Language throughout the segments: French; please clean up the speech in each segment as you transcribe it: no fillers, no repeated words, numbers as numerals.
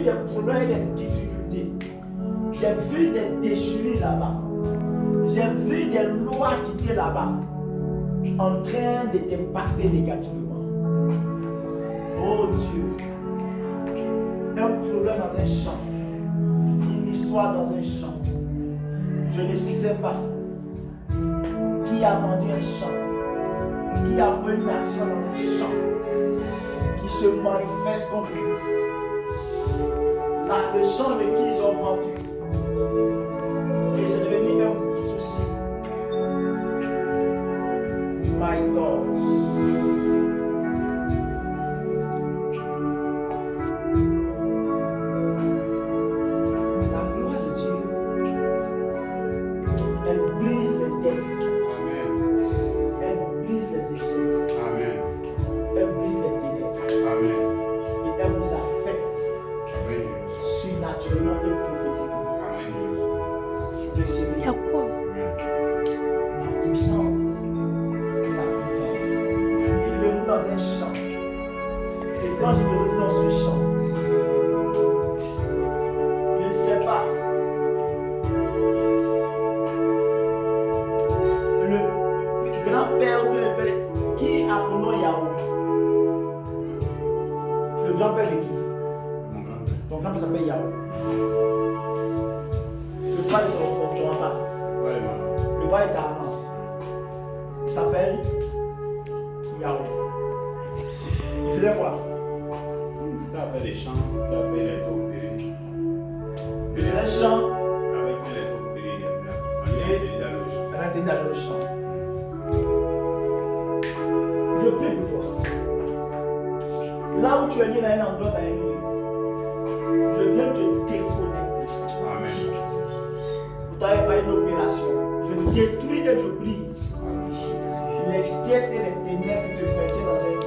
vu des problèmes et des difficultés. J'ai vu des déchirures là-bas. J'ai vu des lois quitter là-bas en train de t'impacter négativement. Oh Dieu, un problème dans un champ, une histoire dans un champ. Je ne sais pas qui a vendu un champ, qui a volé l'argent dans un champ, qui se manifeste contre lui. Là, le champ de qui ils ont vendu. Et c'est devenu un souci. My God. La gloire de Dieu, elle brise les dettes. Amen. Elle brise les échecs. Amen. Elle brise les ténèbres. Amen. Et elle vous affecte. Amen. Surnaturellement et prophétiquement. Amen. Le Seigneur. Il y a quoi? La puissance. Dans un champ. Et quand je me retrouve dans ce champ, je ne sais pas. Le grand-père ou le père qui a pour nom Yahoo? Le grand-père de qui? Mon grand-père. Ton grand-père s'appelle Yahoo. Le père de ton papa. Le père de ta maman s'appelle Yahoo. Il faisait quoi? Il a fait des chants, il a fait les opérés. Il faisait des chants. Avec les opérés, on a été dans le champ. Je prie pour toi. Là où tu es mis dans un endroit, dans un lieu, je viens te déconnecter. Amen. Vous n'avez pas une opération. Je détruis et je brise les dettes et les ténèbres qui te maintiennent dans un lieu.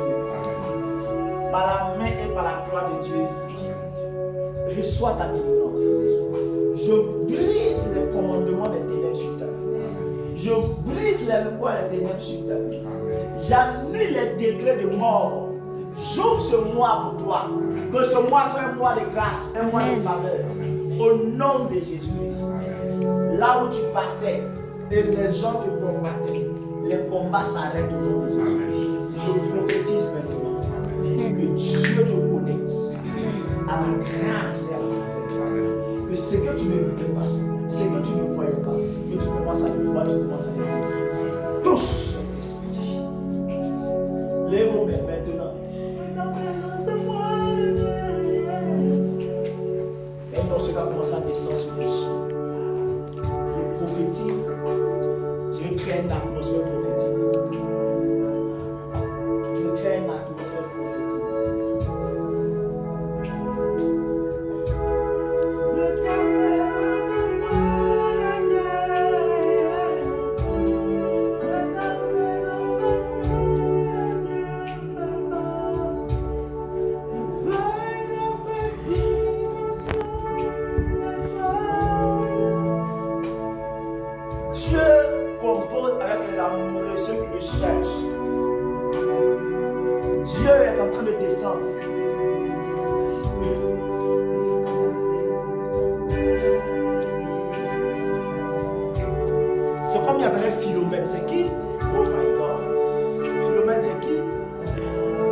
Par la main et par la gloire de Dieu, reçois ta délivrance. Je brise les commandements des ténèbres sur ta vie. Je brise les lois des ténèbres sur ta vie. J'annule les décrets de mort. J'ouvre ce mois pour toi. Que ce mois soit un mois de grâce, un mois de faveur. Au nom de Jésus-Christ. Là où tu partais et les gens te combattaient, les combats s'arrêtent au nom de Jésus. Je prophétise maintenant. Que Dieu te connecte à la grâce et à la faveur. Que ce que tu ne vivais pas, ce que tu ne voyais pas, que tu commences à le voir, tu commences à le voir. Touche cet esprit. Lève vos mains maintenant. Et dans ce cas, commence à descendre sur les gens. Le prophétique, je vais créer une atmosphère prophétique. Je vais créer une atmosphère prophétique. Dieu est en train de descendre. C'est comme il y avait Philomène, c'est qui? Oh my God. Philomène, c'est qui?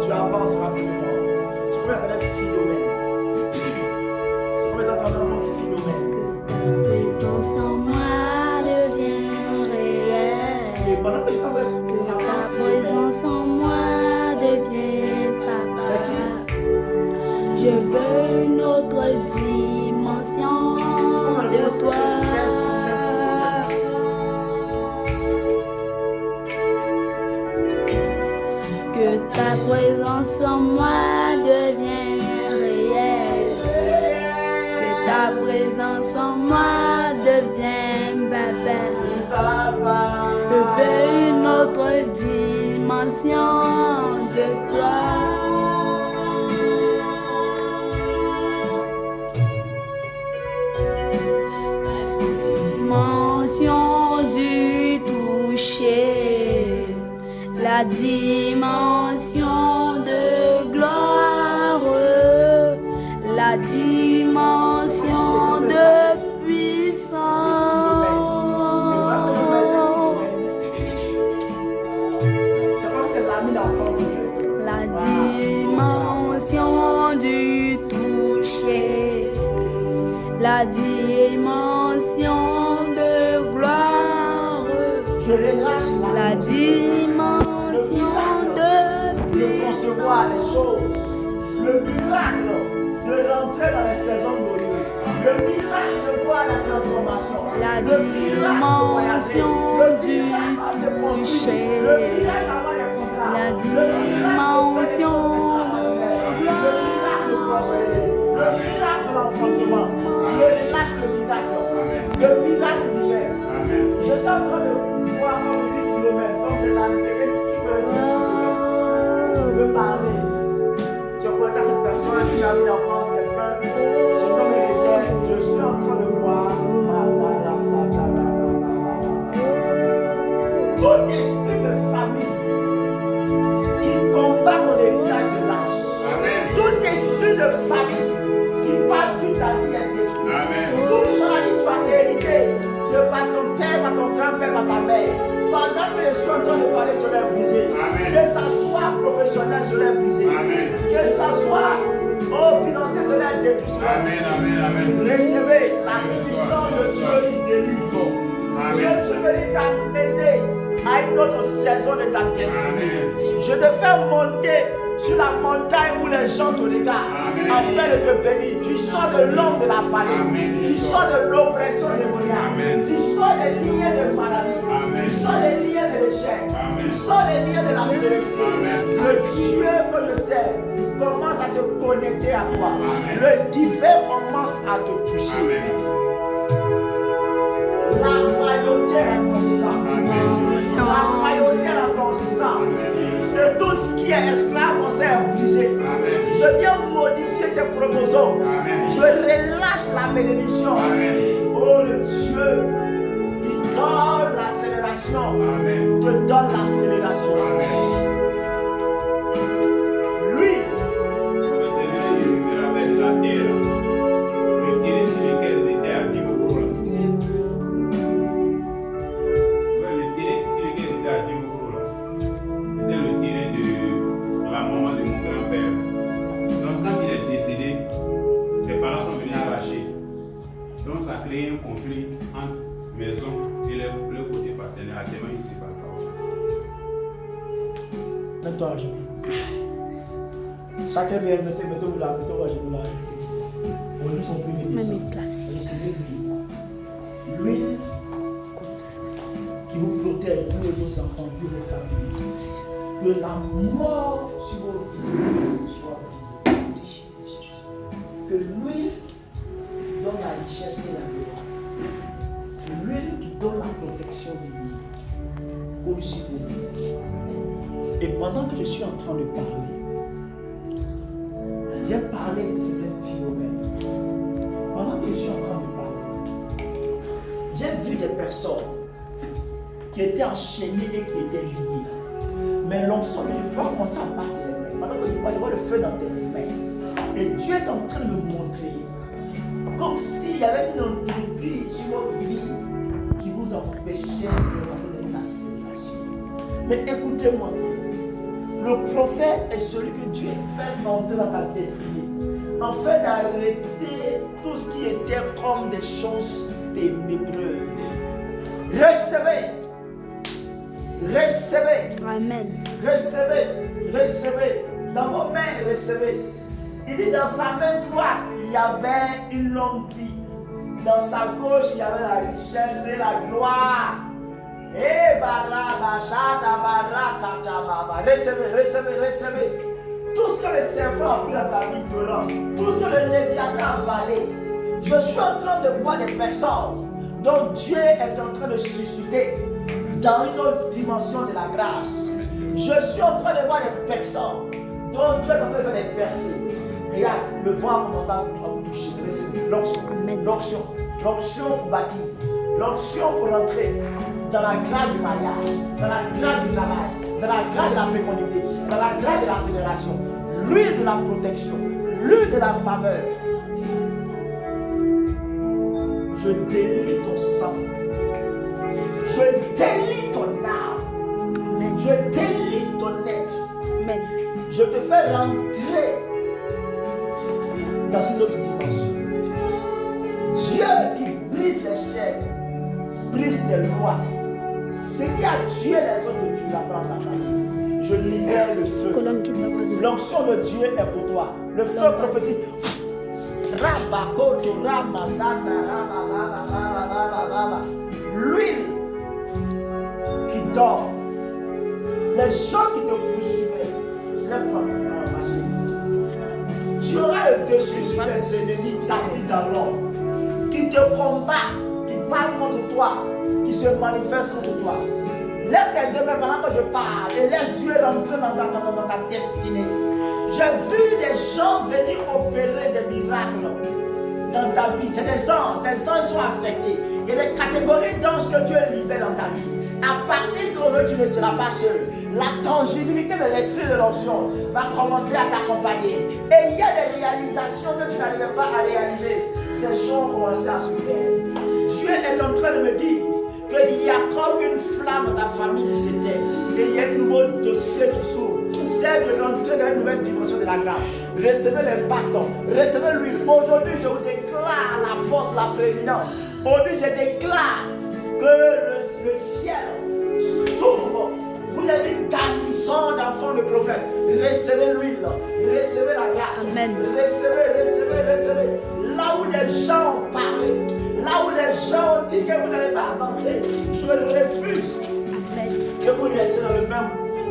Tu avances rapidement. C'est comme il y avait Philomène. C'est comme il y avait Philomène. Ta présence en moi devient réelle. Et pendant que je t'envoie, que ta présence en moi devient papa. Je veux une autre dimension de toi. Que ta présence en moi devient réelle. Que ta présence en moi devient papa. Je veux une autre dimension de toi. Dimension du toucher, la dimension de gloire, la dimension voir les choses. Le miracle de rentrer dans les saisons glorieuses. Le miracle de voir la transformation. La Le miracle de voyager. dimension Le du miracle de construire. toucher. Le miracle d'avoir des contrats. La Le miracle de faire des dimension choses de extraordinaires. Le miracle de prospérer. Le miracle de l'enfantement. Je lâche le miracle. Le miracle divin. Je suis en train de voir comme il dit Philomène. Donc c'est la télé qui peut rester. Je veux parler. Tu connais cette personne qui a mis d'enfance, quelqu'un. Je peux me réveiller. Je suis en train de voir. Tout esprit de famille qui combat mon héritage de l'âge. Tout esprit de famille qui passe sur ta vie indétruite. Toute maladie tu as hérité de par ton père, par ton grand-père, par ta mère. Pendant que je suis en train de parler, je l'ai brisé. Que ça soit professionnel, je l'ai brisé. Que ça soit financier, je l'ai détruit. Recevez la puissance de Dieu qui délivre. Je suis venu t'amener à une autre saison de ta destinée. Je te fais monter sur la montagne où les gens te regardent afin de te bénir. Tu sors de l'ombre de la vallée. Tu sors de l'oppression démoniaque. Tu sors des liens de maladie. Tu sors des liens de l'échec. Tu sors des liens de la stérilité. Le Dieu que je sais commence à se connecter à toi. Le divin commence à te toucher. La royauté est ton sang. La royauté est ton sang. De tout ce qui est esclave, on s'est brisé. Je viens modifier tes chromosomes. Je relâche la bénédiction. Oh, le Dieu qui donne l'accélération te donne l'accélération. Lui, un conflit entre maison et le côté paternel. Actuellement, il ne sait pas encore. mets-toi à genoux. Chacun vient, mettez-vous là, mettez-vous à genoux là. Aujourd'hui, son premier dessin. Recevez l'huile qui vous protège, vous et vos enfants, vous et vos familles. Que la mort sur vos vies soit brisée. Que l'huile donne la richesse et la gloire. L'huile qui donne la protection de vie. Comme si vous. Et pendant que je suis en train de parler, j'ai parlé de certaines Philomène. Pendant que je suis en train de parler, j'ai vu des personnes qui étaient enchaînées et qui étaient liées. Mais l'ensemble, tu vas commencer à battre les mains. Pendant que je parle, je vois le feu dans tes mains. Et Dieu est en train de me montrer comme s'il y avait une entreprise sur votre vie qui vous empêchait de rentrer dans la célébration. Mais écoutez-moi, le prophète est celui que Dieu fait rentrer dans ta destinée, afin d'arrêter tout ce qui était comme des choses ténébreuses. Recevez, recevez, Amen. recevez, recevez, dans vos mains, recevez. Il dit dans sa main droite, il y avait une longue vie. Dans sa gauche, il y avait la richesse et la gloire. Recevez, recevez, recevez. Tout ce que le serpent a pris dans ta vie durant, tout ce que le Léviathan a avalé. Je suis en train de voir des personnes dont Dieu est en train de susciter dans une autre dimension de la grâce. Je suis en train de voir des personnes dont Dieu est en train de faire des percées. Regarde, le vent commence à vous toucher. L'onction, l'onction, l'onction pour bâtir, l'onction pour rentrer dans la grâce du mariage, dans la grâce du travail, dans la grâce de la fécondité, dans la grâce de l'accélération, l'huile de la protection, l'huile de la faveur. Je délie ton sang, je délie ton âme, je délie ton être. Amen. Je te fais rentrer dans une autre dimension. Dieu qui brise les chaînes, brise les lois. Ce qui a tué les autres, tu l'apprends à ta famille. Je Je libère le feu. L'onction de Dieu est pour toi. Le feu prophétique. L'huile qui dort. Les gens qui te poursuivaient. Lève-toi maintenant, ma chérie. Tu auras le dessus sur les ennemis qui habitent dans l'ombre, qui te combattent, qui parlent contre toi, qui se manifestent contre toi. Lève tes deux mains pendant que je parle et laisse Dieu rentrer dans ta destinée. J'ai vu des gens venir opérer des miracles dans ta vie. C'est des anges sont affectés. Il y a des catégories d'anges que Dieu libère dans ta vie. À partir d'aujourd'hui, tu ne seras pas seul. La tangibilité de l'esprit de l'onction va commencer à t'accompagner. Et il y a des réalisations que tu n'arrivais pas à réaliser. Ces choses ont commencé à se faire. Dieu est en train de me dire qu'il y a comme une flamme dans ta famille qui s'éteint. Et il y a un nouveau dossier qui s'ouvre. C'est de rentrer dans une nouvelle dimension de la grâce. Recevez l'impact, recevez l'huile. Aujourd'hui, je vous déclare la force, la prééminence. Aujourd'hui, je déclare que le ciel s'ouvre. Vous avez une garnison d'enfants de prophètes. Recevez l'huile, recevez la grâce. Amen. Recevez. Là où les gens ont parlé, là où les gens ont dit que vous n'allez pas avancer, je refuse que vous restiez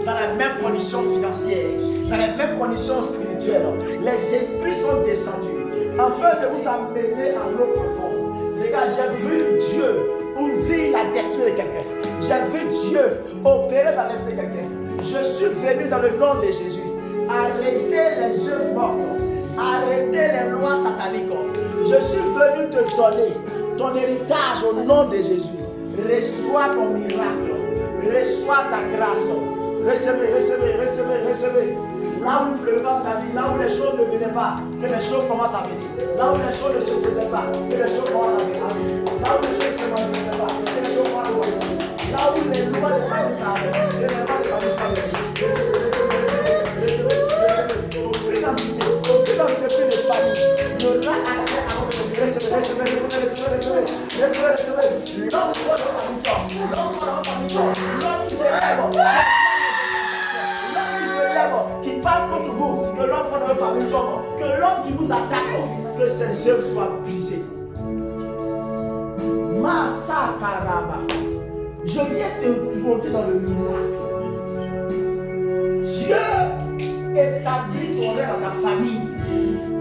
dans la même condition financière, dans les mêmes conditions spirituelles. Les esprits sont descendus afin de vous amener à l'eau profonde. Regarde, j'ai vu Dieu ouvrir la destinée de quelqu'un. J'ai vu Dieu opérer dans l'esprit de quelqu'un. Je suis venu dans le nom de Jésus. Arrêtez les œuvres mortes. Arrêtez les lois sataniques. Je suis venu te donner ton héritage au nom de Jésus. Reçois ton miracle. Reçois ta grâce. Recevez. Là où il pleuvait dans ta vie, là où les choses ne venaient pas, que les choses commencent à venir. Là où les choses ne se faisaient pas, que les choses commencent à venir. Là où les choses ne se manifestaient pas, que les choses commencent à venir. Là où les lois de famille travaillent, que les lois de famille s'amener. Recevez. Aucune entité de famille n'aura accès à votre recevez. L'homme qui va dans sa famille, l'homme qui se lève. Qui parle contre vous, que l'homme de votre famille tombe, que l'homme qui vous attaque, que ses œuvres soient brisées. Massa Karaba, je viens te montrer dans le miracle. Dieu établit ton rêve dans ta famille.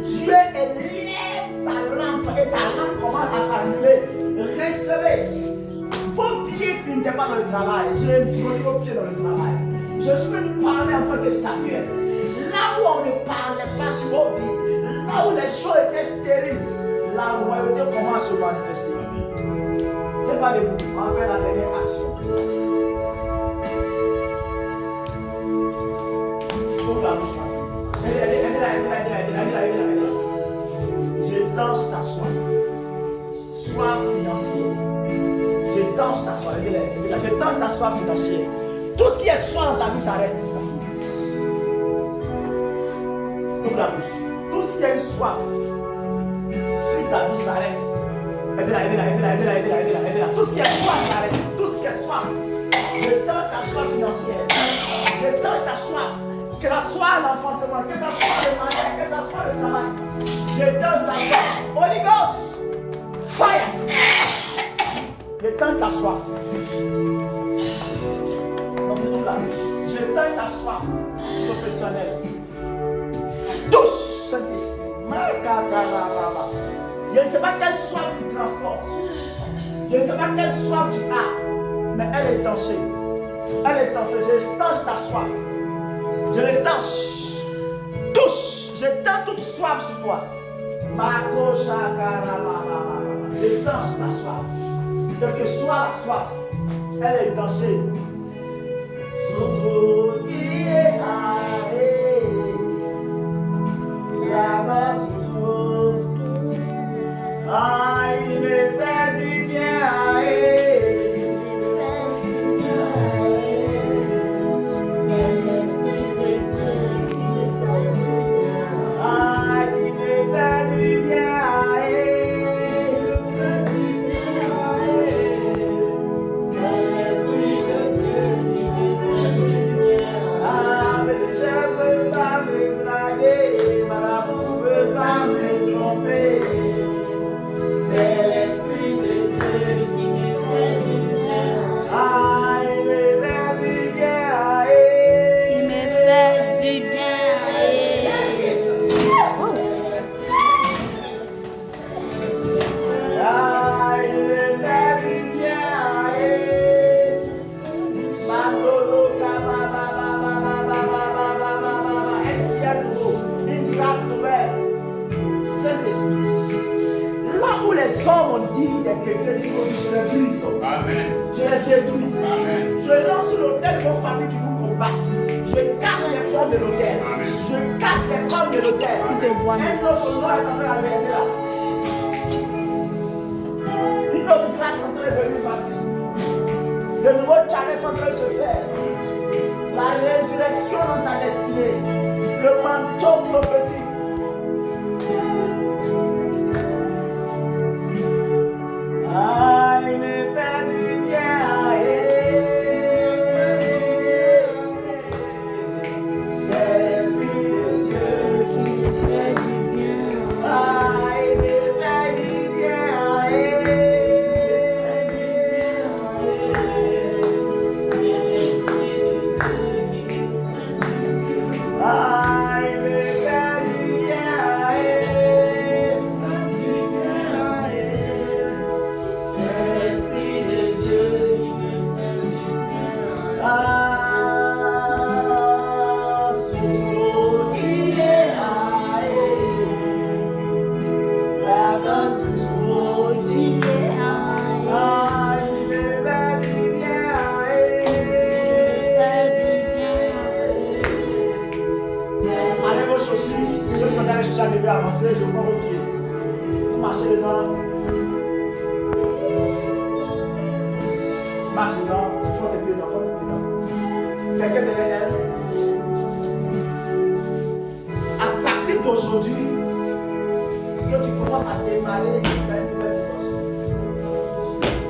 Dieu élève ta lampe et ta lampe commence à s'allumer. Recevez. Vos pieds qui n'étaient pas dans le travail, je vais introduire vos pieds dans le travail. Je suis venu parler en tant que Samuel. Là où on ne parlait pas sur vos vies, là où les choses étaient stériles, la royauté commence à se manifester. C'est pas de vous, on va faire la dernière action. Ouvre la bouche. Je danse ta soif. Soif financière. Je danse ta soif. Je danse ta soif financière. Tout ce qui est soif dans ta vie s'arrête. Ouvre la bouche. Tout ce qui est une soif sur ta vie s'arrête. Aidez-la. Tout ce qui est soif s'arrête. Tout ce qui est soif. Je donne ta soif financière. Je donne ta soif. Que ça soit l'enfantement, que ça soit le mariage, que ça soit le travail. Je donne sa soif. Holy Ghost. Fire. Je donne ta soif. Je donne ta soif professionnelle. Touche Saint-Esprit. Je ne sais pas quelle soif tu transportes. Je ne sais pas quelle soif tu as. Mais elle est tanchée. Elle est tanchée. Je tanche ta soif. Je le tanche. Touche. Je tanche toute soif sur toi. Je tanche ta soif. Quelle que soit la soif, elle est tanchée. Il me fait du bien. C'est l'esprit de Dieu. Il me fait du bien. C'est l'esprit de Dieu qui me fait du bien. dit des si je les brise. Amen. Je les détruis. Amen. Je lance sur l'autel vos familles qui vous combattent. Je casse les formes de l'autel. Amen. Je casse les formes de l'autel. Qui te voit, Un autre nom est en train d'arriver là. Une autre grâce est en train de venir partir. De nouveaux challenges sont en train de se faire. La résurrection dans ta destinée. Le manteau prophétique. Aïe, me fait du bien, c'est l'Esprit de Dieu qui fait du bien. Aïe, me fait du bien, aïe, me fait du bien, c'est l'Esprit de Dieu qui me fait du bien. Ah, souriez, la danse souriez, aïe, me fait du bien, allez vos chaussures, ceux qui ont les chaussures devez avancer, je prends vos pieds. Vous marchez dedans. Marche dedans, tu fous tes pieds dedans, quelqu'un derrière elle. À partir d'aujourd'hui, que tu commences à démarrer, il y a une nouvelle dimension.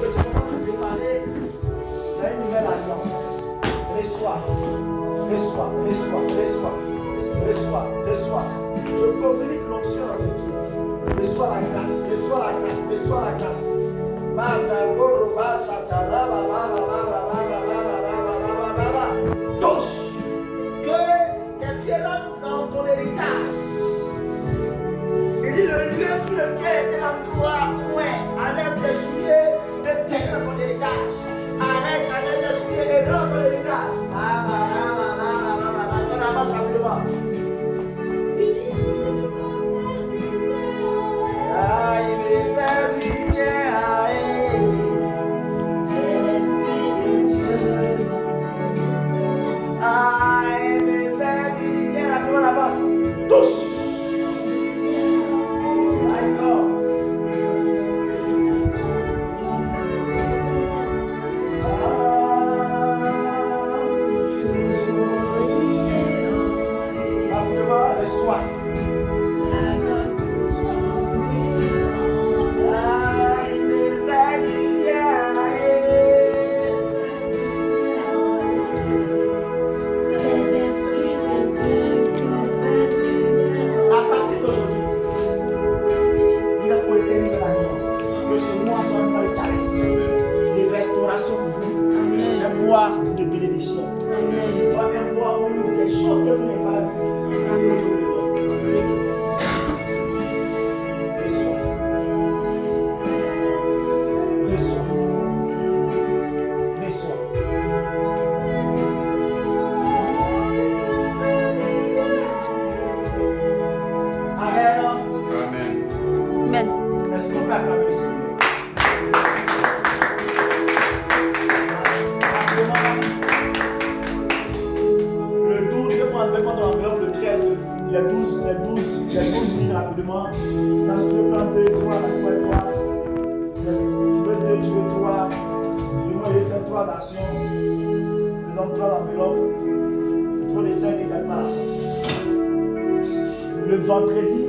Que tu commences à démarrer, il y a une nouvelle alliance. Reçois, reçois, reçois, reçois, reçois, reçois. Je communique l'onction dans tes pieds. Reçois la grâce, reçois la grâce, reçois la grâce. Touche que tes pieds rentrent dans ton héritage. Il dit le lieu sur lequel est l'endroit où enlève tes souliers et terre dans ton héritage. Arrête tes souliers et rentre dans ton héritage. On avance rapidement. Aïe, me fait du bien, c'est l'Esprit de Dieu. Aïe, me fait du bien, rapidement, on avance. Touche. Aïe, non. Rapidement, reçois. De bénédiction. Soit un mois où des choses que vous n'avez pas vues. Reçois. Reçois. Reçois. Amen. Amen. Amen. Est-ce qu'on peut acclamer le Seigneur? Le 12, je prends dans l'enveloppe, le 13, les 12 lignes rapidement. Là, tu veux prendre 2, 3, 4, 3. Tu veux 3. Moi, je vais faire 3 actions. Je donne 3 enveloppes. Je trouve les 5 également à la sauce. Le vendredi,